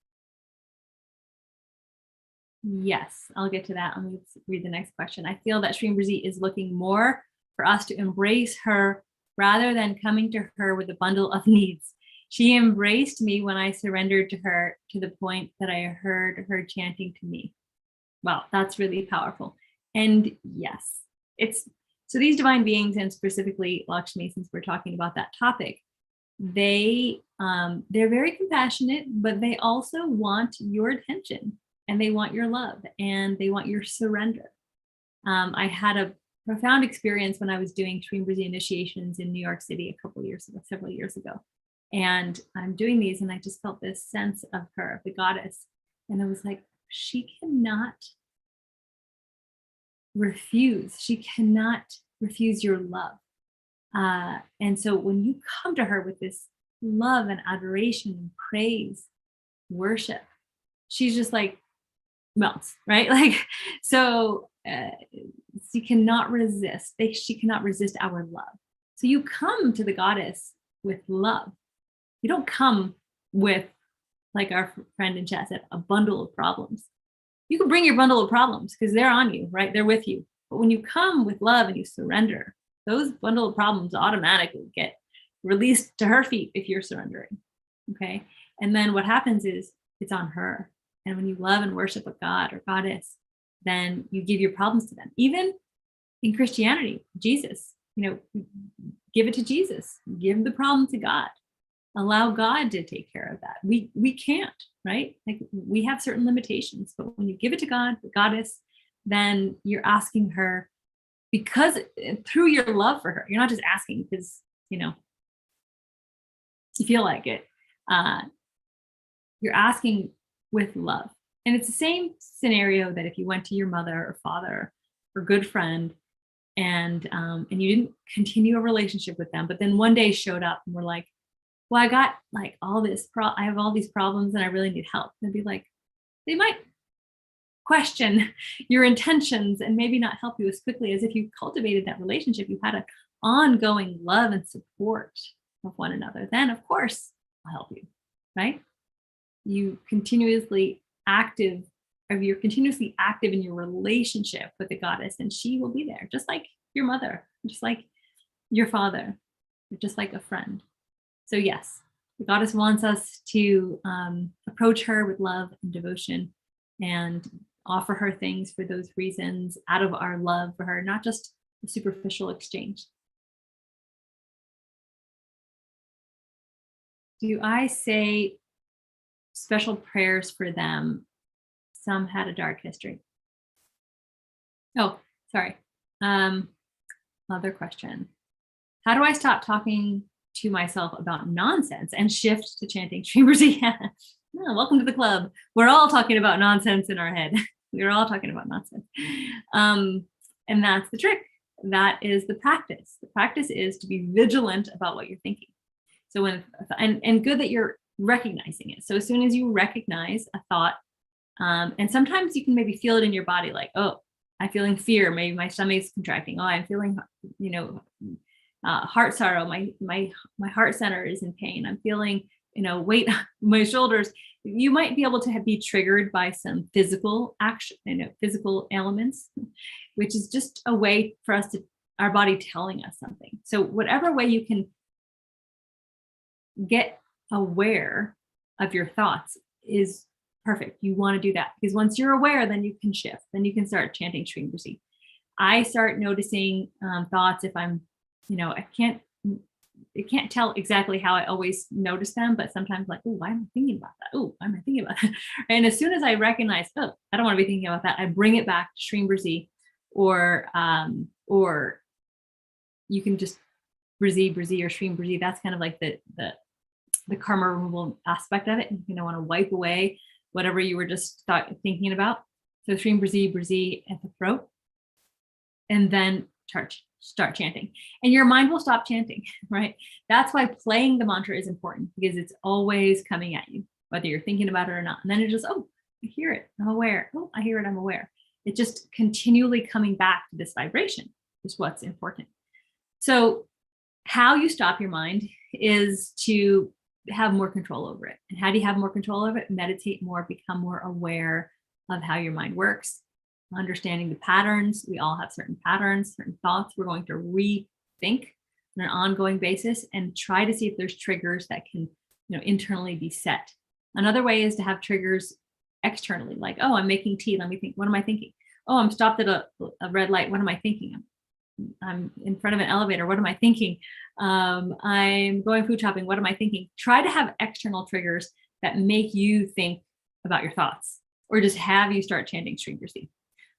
Yes, I'll get to that. Let me read the next question. I feel that Shreem Brzee is looking more for us to embrace her rather than coming to her with a bundle of needs. She embraced me when I surrendered to her, to the point that I heard her chanting to me. Wow, that's really powerful. And yes, so these divine beings, and specifically Lakshmi, since we're talking about that topic, they're very compassionate, but they also want your attention, and they want your love, and they want your surrender. I had a profound experience when I was doing Shreem Brzee initiations in New York City several years ago. And I'm doing these, and I just felt this sense of her, the goddess. And I was like, she cannot refuse. She cannot refuse your love. And so when you come to her with this love and adoration and praise, worship, she's just like melts, right? Like, so she cannot resist. She cannot resist our love. So you come to the goddess with love. You don't come with, like our friend in chat said, a bundle of problems. You can bring your bundle of problems because they're on you, right? They're with you. But when you come with love and you surrender, those bundle of problems automatically get released to her feet if you're surrendering. Okay. And then what happens is it's on her. And when you love and worship a god or goddess, then you give your problems to them. Even in Christianity, Jesus, give it to Jesus, give the problem to God, allow God to take care of that. We can't, right? Like, we have certain limitations, but when you give it to God, the goddess, then you're asking her, because through your love for her, you're not just asking because, you feel like it. You're asking with love. And it's the same scenario that if you went to your mother or father or good friend and you didn't continue a relationship with them, but then one day showed up and were like, well, I got like I have all these problems and I really need help. They'd be like, they might question your intentions and maybe not help you as quickly as if you cultivated that relationship. You had an ongoing love and support of one another. Then of course I'll help you, right? You're continuously active in your relationship with the goddess, and she will be there, just like your mother, just like your father, just like a friend. So yes, the goddess wants us to approach her with love and devotion and offer her things for those reasons, out of our love for her, not just a superficial exchange. Do I say special prayers for them? Some had a dark history. Oh, sorry. Other question. How do I stop talking to myself about nonsense and shift to chanting Shreem Brzee? Oh, welcome to the club. We're all talking about nonsense in our head. We're all talking about nonsense. And that's the trick. That is the practice. The practice is to be vigilant about what you're thinking. So and good that you're recognizing it. So as soon as you recognize a thought, and sometimes you can maybe feel it in your body, like, oh, I'm feeling fear. Maybe my stomach's contracting. Oh, I'm feeling, heart sorrow. My heart center is in pain. I'm feeling, weight on my shoulders. you might be able to be triggered by some physical action, physical elements, which is just a way for us to, our body telling us something. So whatever way you can get aware of your thoughts is perfect. You want to do that because once you're aware, then you can shift. Then you can start chanting Shreem Brzee. I start noticing thoughts if I'm, I can't tell exactly how I always notice them, but sometimes like, oh, why am I thinking about that? Oh, why am I thinking about that? And as soon as I recognize, oh, I don't want to be thinking about that, I bring it back to Shreem Brzee, or you can just Brzee or Shreem Brzee. That's kind of like the karma removal aspect of it. You want to wipe away whatever you were just thinking about. So Shreem Brzee at the throat, and then start chanting, and your mind will stop chanting, right? That's why playing the mantra is important, because it's always coming at you, whether you're thinking about it or not. And then it's just, oh, I hear it, I'm aware. Oh, I hear it, I'm aware. It's just continually coming back to this vibration is what's important. So how you stop your mind is to have more control over it. And how do you have more control over it? Meditate more, become more aware of how your mind works, understanding the patterns. We all have certain patterns, certain thoughts we're going to rethink on an ongoing basis, and try to see if there's triggers that can, internally be set. Another way is to have triggers externally, like, oh, I'm making tea. Let me think, what am I thinking? Oh, I'm stopped at a red light. What am I thinking? I'm in front of an elevator. What am I thinking? I'm going food shopping. What am I thinking? Try to have external triggers that make you think about your thoughts, or just have you start chanting Shreem Brzee.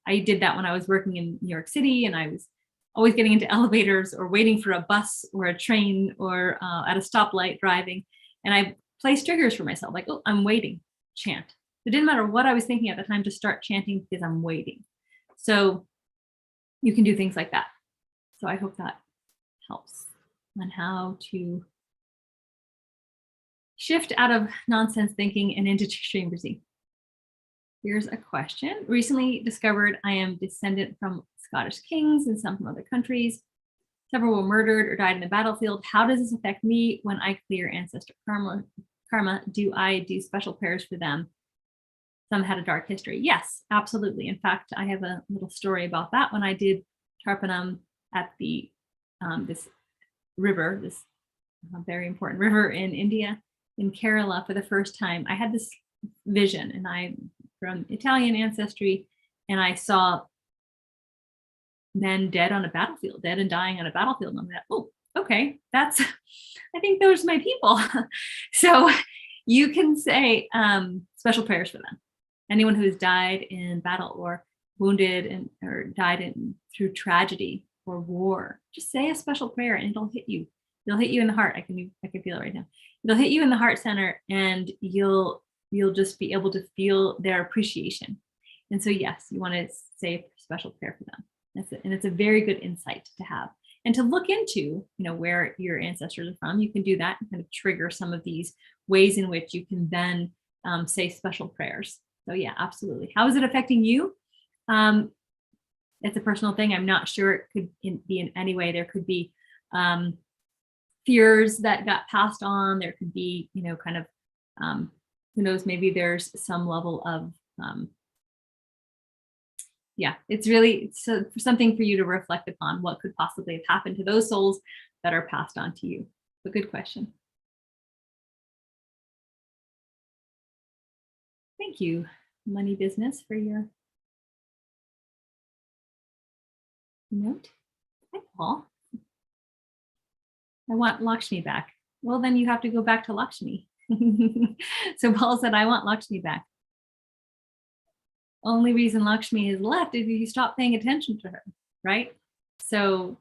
I did that when I was working in New York City, and I was always getting into elevators or waiting for a bus or a train, or at a stoplight driving. And I placed triggers for myself, like, oh, I'm waiting, chant. It didn't matter what I was thinking at the time, just start chanting because I'm waiting. So you can do things like that. So I hope that helps on how to shift out of nonsense thinking and into Shreem Brzee. Here's a question. Recently discovered I am descendant from Scottish kings and some from other countries. Several were murdered or died in the battlefield. How does this affect me when I clear ancestor karma? Do I do special prayers for them? Some had a dark history. Yes, absolutely. In fact, I have a little story about that. When I did Tarpanam at the this river, this very important river in India, in Kerala, for the first time, I had this vision, and I'm from Italian ancestry, and I saw men dead on a battlefield, dead and dying on a battlefield. And I'm like, oh, okay, I think those are my people. So you can say special prayers for them. Anyone who's died in battle, or wounded or died through tragedy or war, just say a special prayer and it'll hit you. It'll hit you in the heart. I can feel it right now. It'll hit you in the heart center, and you'll just be able to feel their appreciation. And so, yes, you want to say a special prayer for them. That's it. And it's a very good insight to have, and to look into, where your ancestors are from. You can do that and kind of trigger some of these ways in which you can then say special prayers. So yeah, absolutely. How is it affecting you? It's a personal thing. I'm not sure it could be in any way. There could be fears that got passed on. There could be, kind of, who knows, maybe there's some level of, it's something for you to reflect upon, what could possibly have happened to those souls that are passed on to you. A good question. Thank you, Money Business, for your note. Hi, Paul. I want Lakshmi back. Well, then you have to go back to Lakshmi. So Paul said, I want Lakshmi back. Only reason Lakshmi is left is if you stop paying attention to her, right? So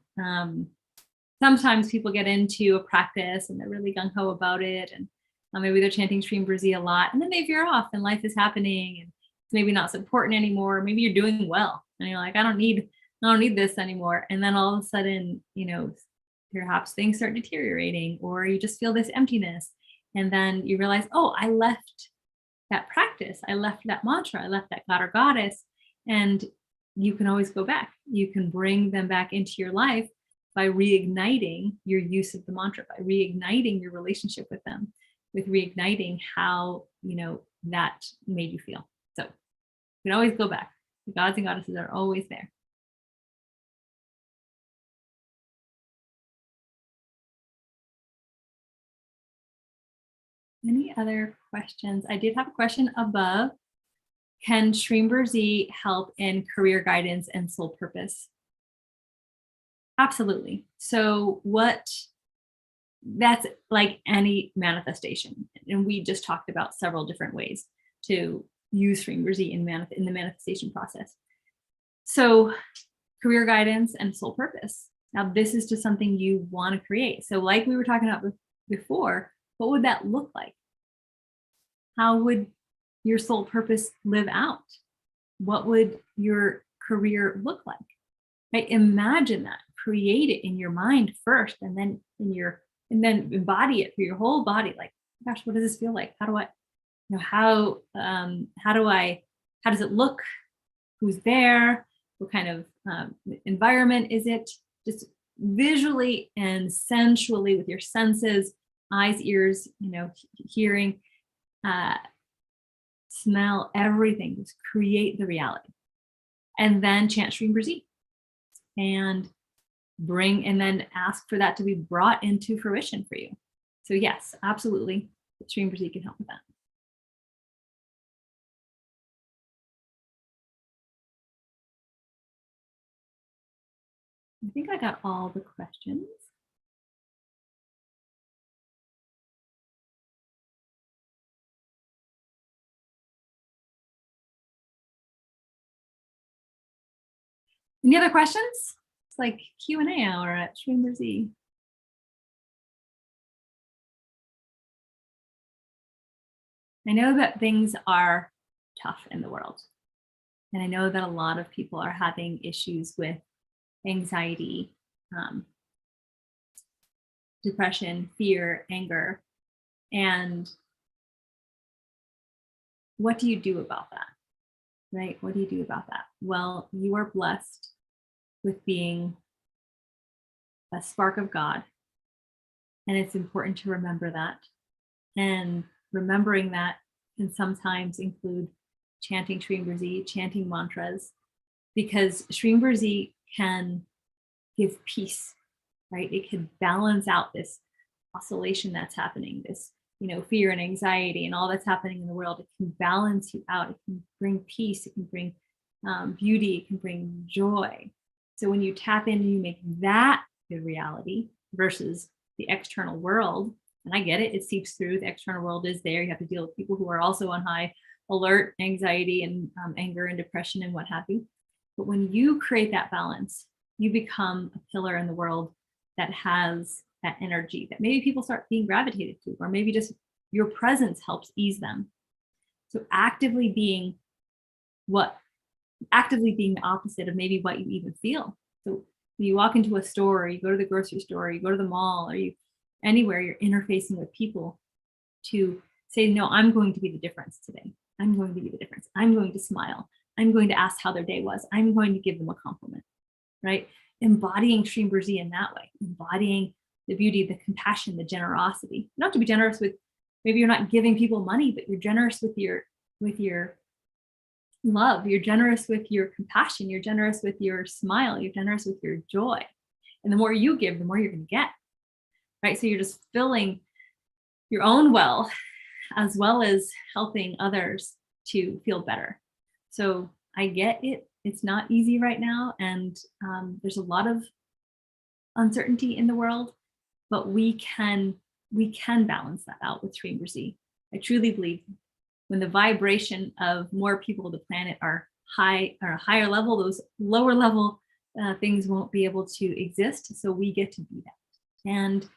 sometimes people get into a practice and they're really gung-ho about it, and maybe they're chanting Shreem Brzee a lot, and then they veer off and life is happening and it's maybe not so important anymore. Maybe you're doing well and you're like, I don't need this anymore. And then all of a sudden, perhaps things start deteriorating, or you just feel this emptiness. And then you realize, oh, I left that practice. I left that mantra. I left that god or goddess. And you can always go back. You can bring them back into your life by reigniting your use of the mantra, by reigniting your relationship with them, with reigniting how, that made you feel. So you can always go back. The gods and goddesses are always there. Any other questions? I did have a question above. Can Shreem Brzee help in career guidance and soul purpose? Absolutely. So that's like any manifestation. And we just talked about several different ways to use Shreem Brzee in the manifestation process. So career guidance and soul purpose. Now this is just something you want to create. So like we were talking about before, what would that look like? How would your soul purpose live out? What would your career look like? Right? Imagine that, create it in your mind first, and then then embody it through your whole body. Like, gosh, what does this feel like? How do I, how does it look? Who's there? What kind of environment is it? Just visually and sensually with your senses, eyes, ears, hearing, smell, everything. Just create the reality. And then chant Shreem Brzee and then ask for that to be brought into fruition for you. So yes, absolutely. Shreem Brzee can help with that. I think I got all the questions. Any other questions? It's like Q&A hour at Shreem Brzee. I know that things are tough in the world. And I know that a lot of people are having issues with anxiety, depression, fear, anger. And what do you do about that? Right? What do you do about that? Well, you are blessed with being a spark of God. And it's important to remember that. And remembering that can sometimes include chanting Shreem Brzee, chanting mantras, because Shreem Brzee can give peace, right? It can balance out this oscillation that's happening, this fear and anxiety and all that's happening in the world. It can balance you out. It can bring peace. It can bring beauty. It can bring joy. So when you tap in and you make that the reality versus the external world, and I get it, it seeps through. The external world is there. You have to deal with people who are also on high alert, anxiety and anger and depression and what have you. But when you create that balance, you become a pillar in the world that has that energy that maybe people start being gravitated to, or maybe just your presence helps ease them. So actively being the opposite of maybe what you even feel. So when you walk into a store, or you go to the grocery store, or you go to the mall, or you anywhere you're interfacing with people, to say, no, I'm going to be the difference today. I'm going to be the difference. I'm going to smile. I'm going to ask how their day was. I'm going to give them a compliment, right? Embodying Shreem Brzee in that way, embodying the beauty, the compassion, the generosity. Not to be generous with, maybe you're not giving people money, but you're generous with your love. You're generous with your compassion. You're generous with your smile. You're generous with your joy. And the more you give, the more you're going to get, right? So you're just filling your own well as helping others to feel better. So I get it. It's not easy right now. And there's a lot of uncertainty in the world, but we can balance that out with Shreem Brzee. I truly believe when the vibration of more people on the planet are high or a higher level, those lower level things won't be able to exist. So we get to be that. And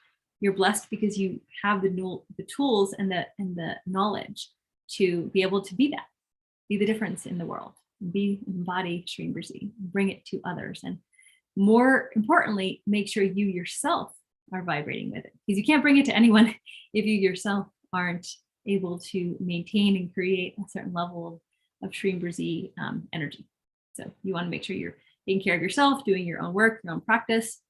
you're blessed because you have the tools and the knowledge to be able to be that, be the difference in the world, embody Shreem Brzee, bring it to others. And more importantly, make sure you yourself are vibrating with it, because you can't bring it to anyone if you yourself aren't able to maintain and create a certain level of Shreem Brzee energy. So you want to make sure you're taking care of yourself, doing your own work, your own practice,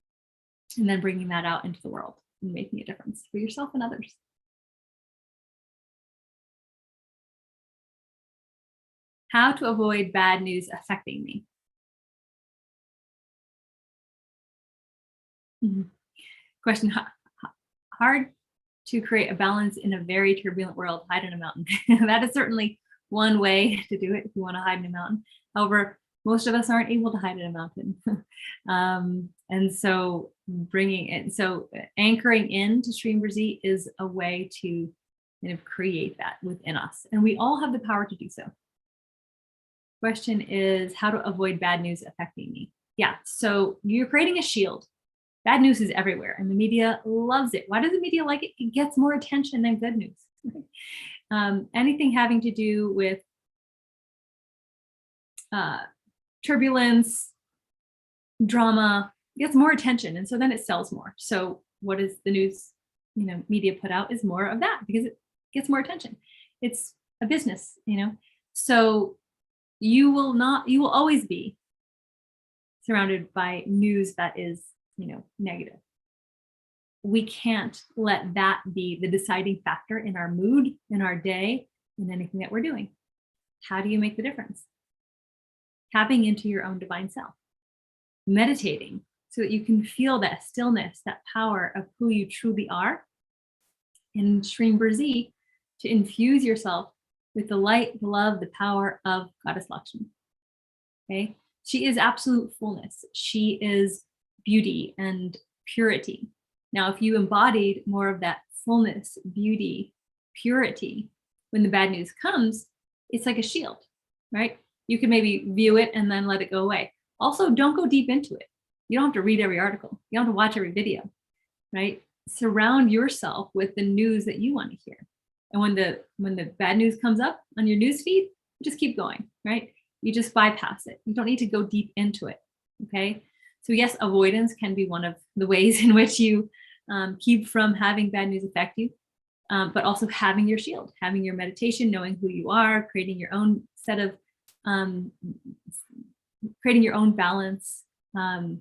and then bringing that out into the world and making a difference for yourself and others. How to avoid bad news affecting me. Question, hard to create a balance in a very turbulent world, hide in a mountain. That is certainly one way to do it if you want to hide in a mountain. However, most of us aren't able to hide in a mountain. And so bringing it, so anchoring into Shreem Brzee is a way to kind of create that within us. And we all have the power to do so. Question is how to avoid bad news affecting me. Yeah, so you're creating a shield. Bad news is everywhere and the media loves it. Why does the media like it? It gets more attention than good news. Anything having to do with turbulence, drama, gets more attention. And so then it sells more. So what does the news, media put out is more of that because it gets more attention. It's a business, So you will always be surrounded by news that is, negative. We can't let that be the deciding factor in our mood, in our day, in anything that we're doing. How do you make the difference? Tapping into your own divine self, meditating so that you can feel that stillness, that power of who you truly are. In Shreem Brzee, to infuse yourself with the light, the love, the power of Goddess Lakshmi. Okay, she is absolute fullness. She is beauty and purity. Now, if you embodied more of that fullness, beauty, purity, when the bad news comes, it's like a shield, right? You can maybe view it and then let it go away. Also, don't go deep into it. You don't have to read every article. You don't have to watch every video, right? Surround yourself with the news that you want to hear. And when the bad news comes up on your news feed, just keep going, right? You just bypass it. You don't need to go deep into it, okay? So yes, avoidance can be one of the ways in which you keep from having bad news affect you, but also having your shield, having your meditation, knowing who you are, creating your own set of, creating your own balance and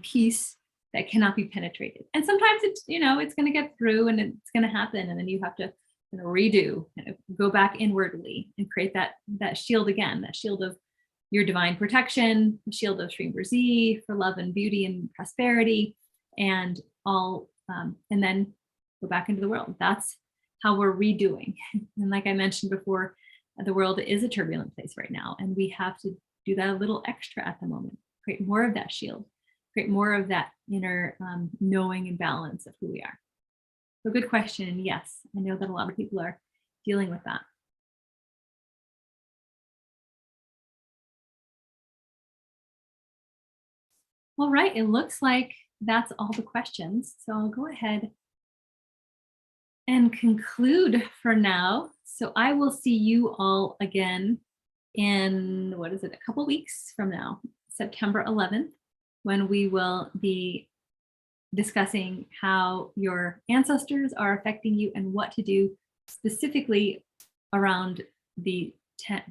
peace that cannot be penetrated. And sometimes it's, it's going to get through and it's going to happen. And then you have to redo, go back inwardly and create that shield again, that shield of your divine protection, the shield of Shreem Brzee for love and beauty and prosperity, and all, and then go back into the world. That's how we're redoing. And like I mentioned before, the world is a turbulent place right now, and we have to do that a little extra at the moment. Create more of that shield, create more of that inner knowing and balance of who we are. So good question. And yes, I know that a lot of people are dealing with that. All right, it looks like that's all the questions. So I'll go ahead and conclude for now. So I will see you all again in, a couple weeks from now, September 11th, when we will be discussing how your ancestors are affecting you and what to do specifically around the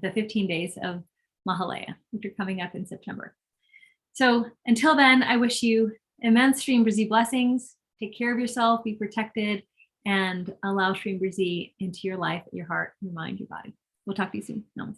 15 days of Mahalaya, which are coming up in September. So until then, I wish you immense Shreem Brzee blessings. Take care of yourself, be protected, and allow Shreem Brzee into your life, your heart, your mind, your body. We'll talk to you soon. Namaste.